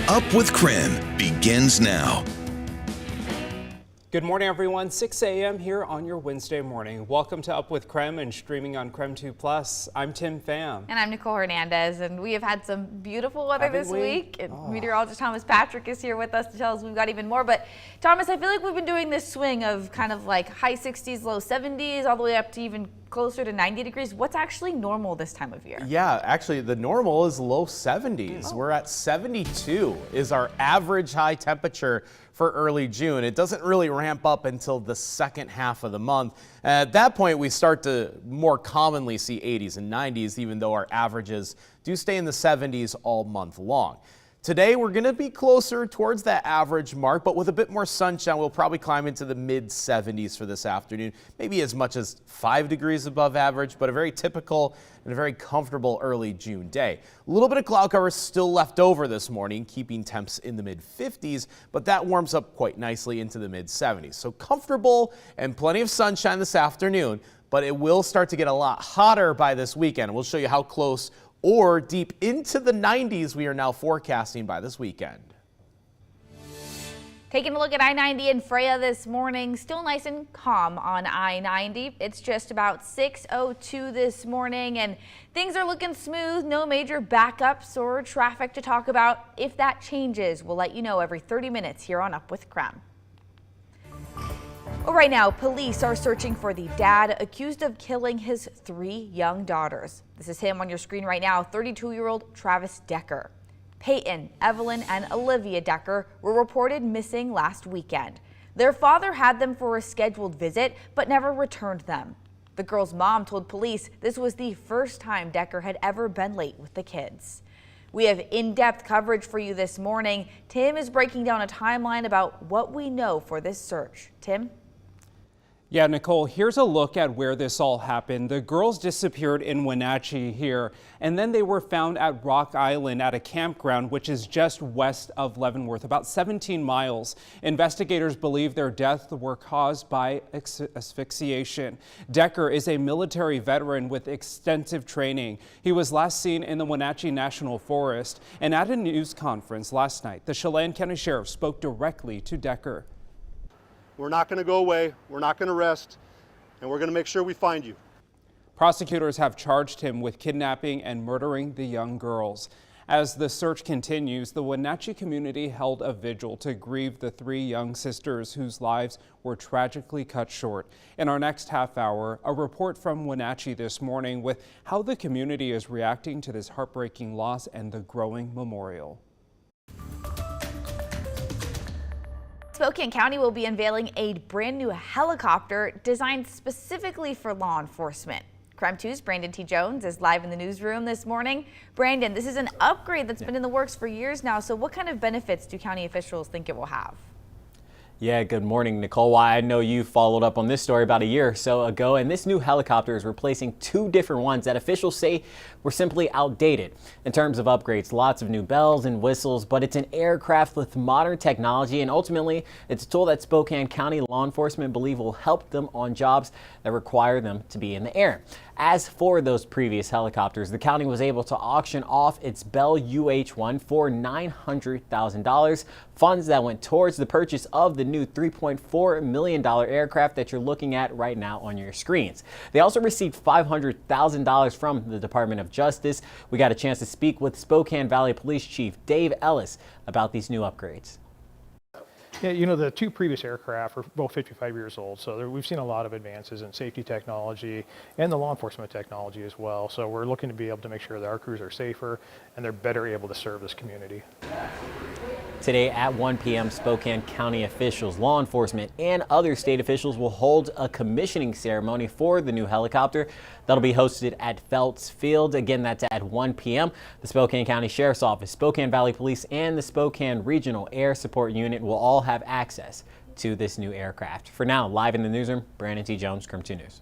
Up with KREM begins now. Good morning, everyone. 6 a.m. here on your Wednesday morning. Welcome to Up with KREM and streaming on KREM 2+. I'm Tim Pham. And I'm Nicole Hernandez, and we have had some beautiful weather this week. And meteorologist Thomas Patrick is here with us to tell us we've got even more. But Thomas, I feel like we've been doing this swing of kind of like high 60s, low 70s, all the way up to even closer to 90 degrees. What's actually normal this time of year? Yeah, actually the normal is low 70s. We're at 72 is our average high temperature for early June. It doesn't really ramp up until the second half of the month. At that point, we start to more commonly see 80s and 90s, even though our averages do stay in the 70s all month long. Today, we're going to be closer towards that average mark, but with a bit more sunshine, we'll probably climb into the mid 70s for this afternoon, maybe as much as 5 degrees above average, but a very typical and a very comfortable early June day. A little bit of cloud cover still left over this morning, keeping temps in the mid 50s, but that warms up quite nicely into the mid 70s. So comfortable and plenty of sunshine this afternoon, but it will start to get a lot hotter by this weekend. We'll show you how close or deep into the 90s we are now forecasting by this weekend. Taking a look at I-90 in Freya this morning, still nice and calm on I-90. It's just about 6:02 this morning and things are looking smooth. No major backups or traffic to talk about. If that changes, we'll let you know every 30 minutes here on Up with KREM. Well, right now, police are searching for the dad accused of killing his 3 young daughters. This is him on your screen right now, 32-year-old Travis Decker. Peyton, Evelyn, and Olivia Decker were reported missing last weekend. Their father had them for a scheduled visit, but never returned them. The girls' mom told police this was the first time Decker had ever been late with the kids. We have in-depth coverage for you this morning. Tim is breaking down a timeline about what we know for this search. Tim? Yeah, Nicole, here's a look at where this all happened. The girls disappeared in Wenatchee here, and then they were found at Rock Island at a campground, which is just west of Leavenworth, about 17 miles. Investigators believe their deaths were caused by asphyxiation. Decker is a military veteran with extensive training. He was last seen in the Wenatchee National Forest, and at a news conference last night, the Chelan County Sheriff spoke directly to Decker. We're not going to go away, we're not going to rest, and we're going to make sure we find you. Prosecutors have charged him with kidnapping and murdering the young girls. As the search continues, the Wenatchee community held a vigil to grieve the 3 young sisters whose lives were tragically cut short. In our next half hour, a report from Wenatchee this morning with how the community is reacting to this heartbreaking loss and the growing memorial. Spokane County will be unveiling a brand new helicopter designed specifically for law enforcement. KREM 2's Brandon T. Jones is live in the newsroom this morning. Brandon, this is an upgrade that's been in the works for years now, so what kind of benefits do county officials think it will have? Yeah, good morning, Nicole. Well, I know you followed up on this story about a year or so ago, and this new helicopter is replacing 2 different ones that officials say were simply outdated. In terms of upgrades, lots of new bells and whistles, but it's an aircraft with modern technology, and ultimately, it's a tool that Spokane County law enforcement believe will help them on jobs that require them to be in the air. As for those previous helicopters, the county was able to auction off its Bell UH-1 for $900,000, funds that went towards the purchase of the new $3.4 million aircraft that you're looking at right now on your screens. They also received $500,000 from the Department of Justice. We got a chance to speak with Spokane Valley Police Chief Dave Ellis about these new upgrades. Yeah, you know, the 2 previous aircraft are both 55 years old, so we've seen a lot of advances in safety technology and the law enforcement technology as well. So we're looking to be able to make sure that our crews are safer and they're better able to serve this community. Today at 1 p.m., Spokane County officials, law enforcement, and other state officials will hold a commissioning ceremony for the new helicopter. That'll be hosted at Phelps Field. Again, that's at 1 p.m. The Spokane County Sheriff's Office, Spokane Valley Police, and the Spokane Regional Air Support Unit will all have access to this new aircraft. For now, live in the newsroom, Brandon T. Jones, KREM 2 News.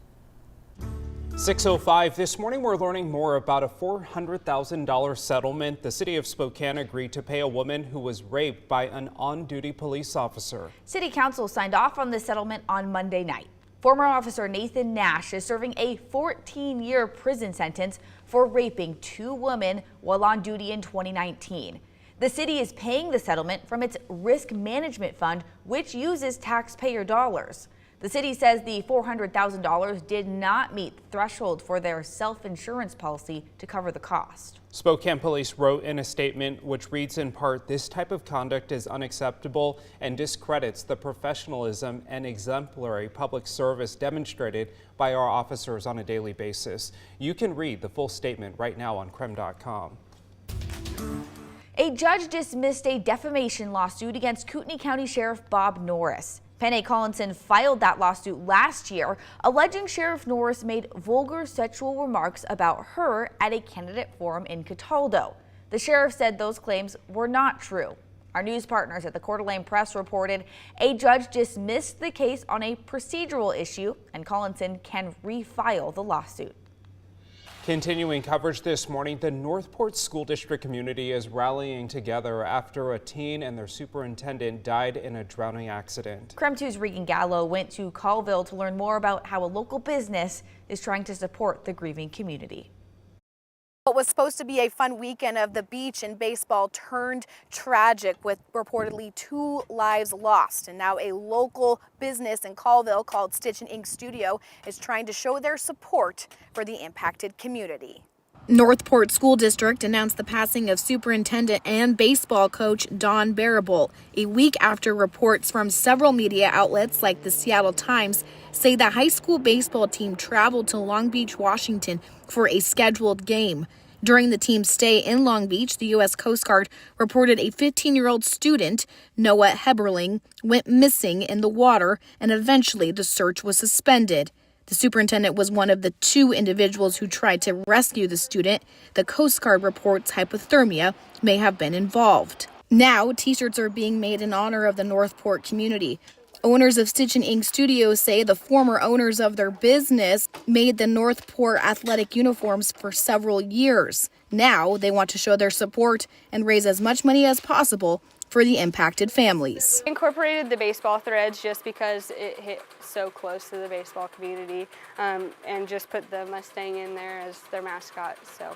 6:05 this morning, we're learning more about a $400,000 settlement. The city of Spokane agreed to pay a woman who was raped by an on-duty police officer. City Council signed off on this settlement on Monday night. Former Officer Nathan Nash is serving a 14-year prison sentence for raping 2 women while on duty in 2019. The city is paying the settlement from its risk management fund, which uses taxpayer dollars. The city says the $400,000 did not meet the threshold for their self-insurance policy to cover the cost. Spokane police wrote in a statement which reads in part, "This type of conduct is unacceptable and discredits the professionalism and exemplary public service demonstrated by our officers on a daily basis." You can read the full statement right now on KREM.com. A judge dismissed a defamation lawsuit against Kootenai County Sheriff Bob Norris. Penny Collinson filed that lawsuit last year, alleging Sheriff Norris made vulgar sexual remarks about her at a candidate forum in Cataldo. The sheriff said those claims were not true. Our news partners at the Coeur d'Alene Press reported a judge dismissed the case on a procedural issue, and Collinson can refile the lawsuit. Continuing coverage this morning, the Northport School District community is rallying together after a teen and their superintendent died in a drowning accident. KREM 2's Regan Gallo went to Colville to learn more about how a local business is trying to support the grieving community. What was supposed to be a fun weekend of the beach and baseball turned tragic with reportedly 2 lives lost. And now a local business in Colville called Stitch and Ink Studio is trying to show their support for the impacted community. Northport School District announced the passing of superintendent and baseball coach Don Barable a week after reports from several media outlets like the Seattle Times say the high school baseball team traveled to Long Beach, Washington for a scheduled game. During the team's stay in Long Beach, the U.S. Coast Guard reported a 15-year-old student, Noah Heberling, went missing in the water, and eventually the search was suspended. The superintendent was one of the 2 individuals who tried to rescue the student. The Coast Guard reports hypothermia may have been involved. Now, t-shirts are being made in honor of the Northport community. Owners of Stitch and Ink Studios say the former owners of their business made the Northport athletic uniforms for several years. Now they want to show their support and raise as much money as possible for the impacted families. Incorporated the baseball threads just because it hit so close to the baseball community, and just put the Mustang in there as their mascot. So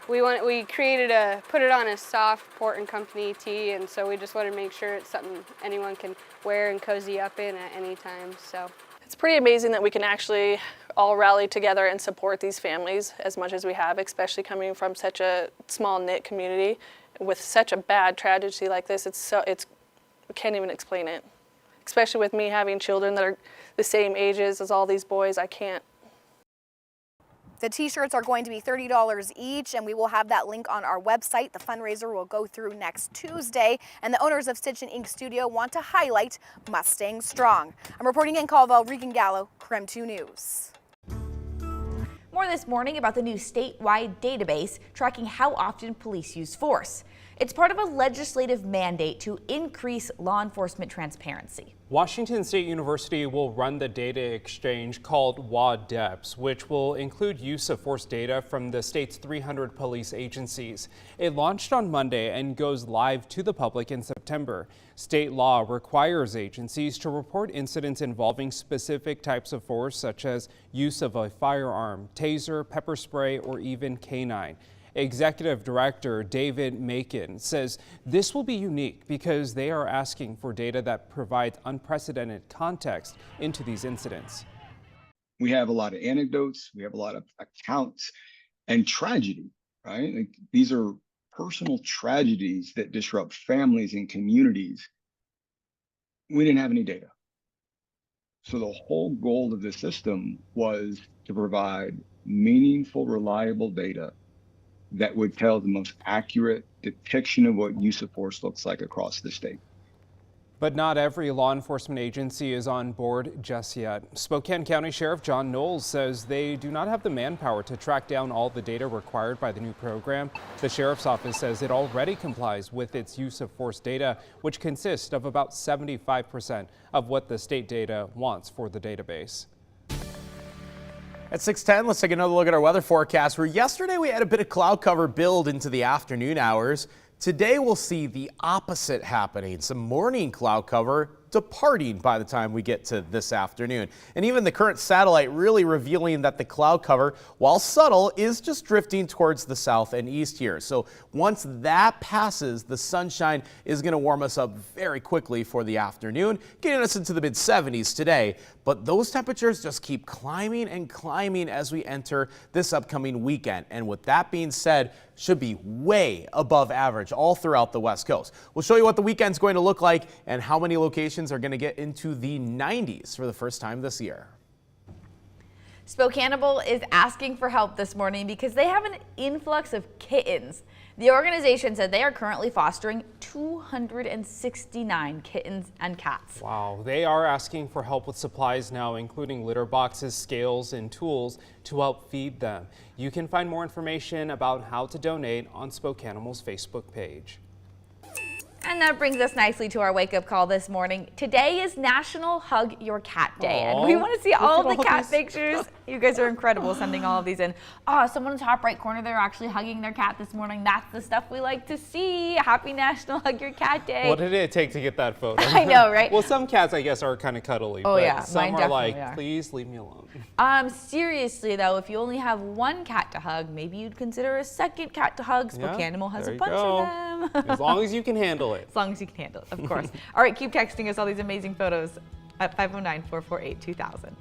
we created put it on a soft Port and Company tee, and so we just wanted to make sure it's something anyone can wear and cozy up in at any time. So it's pretty amazing that we can actually all rally together and support these families as much as we have, especially coming from such a small knit community with such a bad tragedy like this. I can't even explain it. Especially with me having children that are the same ages as all these boys, I can't. The t-shirts are going to be $30 each, and we will have that link on our website. The fundraiser will go through next Tuesday, and the owners of Stitch and Ink Studio want to highlight Mustang Strong. I'm reporting in Colville, Regan Gallo, KREM 2 News. More this morning about the new statewide database tracking how often police use force. It's part of a legislative mandate to increase law enforcement transparency. Washington State University will run the data exchange called WADEPS, which will include use of force data from the state's 300 police agencies. It launched on Monday and goes live to the public in September. State law requires agencies to report incidents involving specific types of force, such as use of a firearm, taser, pepper spray, or even canine. Executive Director David Macon says this will be unique because they are asking for data that provides unprecedented context into these incidents. We have a lot of anecdotes, we have a lot of accounts and tragedy, right? Like, these are personal tragedies that disrupt families and communities. We didn't have any data. So the whole goal of the system was to provide meaningful, reliable data that would tell the most accurate depiction of what use of force looks like across the state. But not every law enforcement agency is on board just yet. Spokane County Sheriff John Knowles says they do not have the manpower to track down all the data required by the new program. The sheriff's office says it already complies with its use of force data, which consists of about 75% of what the state data wants for the database. At 6:10, let's take another look at our weather forecast, where yesterday we had a bit of cloud cover build into the afternoon hours. Today we'll see the opposite happening. Some morning cloud cover departing by the time we get to this afternoon. And even the current satellite really revealing that the cloud cover, while subtle, is just drifting towards the south and east here. So once that passes, the sunshine is going to warm us up very quickly for the afternoon, getting us into the mid-70s today. But those temperatures just keep climbing and climbing as we enter this upcoming weekend. And with that being said, should be way above average all throughout the West Coast. We'll show you what the weekend's going to look like and how many locations are going to get into the 90s for the first time this year. Spokaneable is asking for help this morning because they have an influx of kittens. The organization said they are currently fostering 269 kittens and cats. Wow, they are asking for help with supplies now, including litter boxes, scales, and tools to help feed them. You can find more information about how to donate on Spokaneable's Facebook page. And that brings us nicely to our wake-up call this morning. Today is National Hug Your Cat Day, and we want to see all the cat pictures. You guys are incredible sending all of these in. Oh, someone in the top right corner, they're actually hugging their cat this morning. That's the stuff we like to see. Happy National Hug Your Cat Day. What did it take to get that photo? I know, right? Well, some cats, I guess, are kind of cuddly. Oh, but yeah, some mine are like, definitely are. please leave me alone. Seriously though, if you only have one cat to hug, maybe you'd consider a second cat to hug. Spokane has a bunch of them. As long as you can handle it. As long as you can handle it, of course. All right, keep texting us all these amazing photos at 509-448-2000.